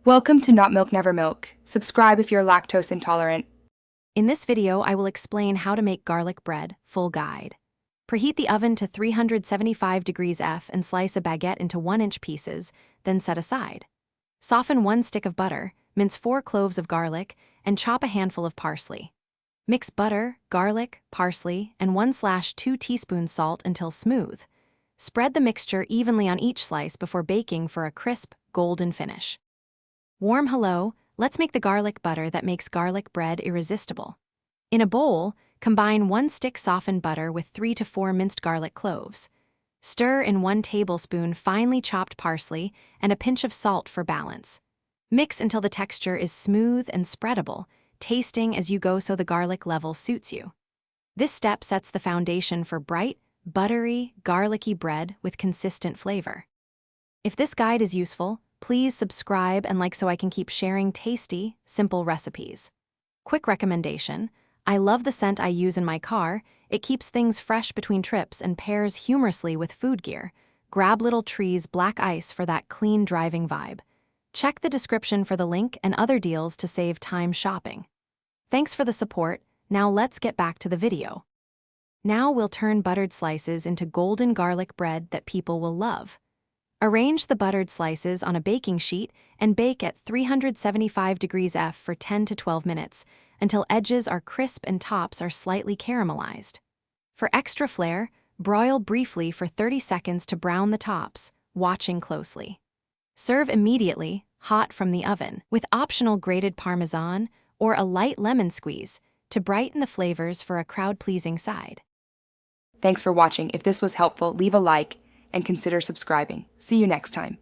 Welcome to Not Milk Never Milk. Subscribe if you're lactose intolerant. In this video, I will explain how to make garlic bread, full guide. Preheat the oven to 375 degrees F and slice a baguette into 1-inch pieces, then set aside. Soften 1 stick of butter, mince 4 cloves of garlic, and chop a handful of parsley. Mix butter, garlic, parsley, and 1/2 teaspoons salt until smooth. Spread the mixture evenly on each slice before baking for a crisp, golden finish. Warm hello, let's make the garlic butter that makes garlic bread irresistible. In a bowl, combine 1 stick softened butter with 3 to 4 minced garlic cloves. Stir in 1 tablespoon finely chopped parsley and a pinch of salt for balance. Mix until the texture is smooth and spreadable, tasting as you go so the garlic level suits you. This step sets the foundation for bright, buttery, garlicky bread with consistent flavor. If this guide is useful, please subscribe and like so I can keep sharing tasty, simple recipes. Quick recommendation: I love the scent I use in my car. It keeps things fresh between trips and pairs humorously with food gear. Grab Little Tree's black ice for that clean driving vibe. Check the description for the link and other deals to save time shopping. Thanks for the support. Now let's get back to the video. Now we'll turn buttered slices into golden garlic bread that people will love. Arrange the buttered slices on a baking sheet and bake at 375 degrees F for 10 to 12 minutes until edges are crisp and tops are slightly caramelized. For extra flair, broil briefly for 30 seconds to brown the tops, watching closely. Serve immediately, hot from the oven, with optional grated Parmesan or a light lemon squeeze to brighten the flavors for a crowd-pleasing side. Thanks for watching. If this was helpful, leave a like and consider subscribing. See you next time.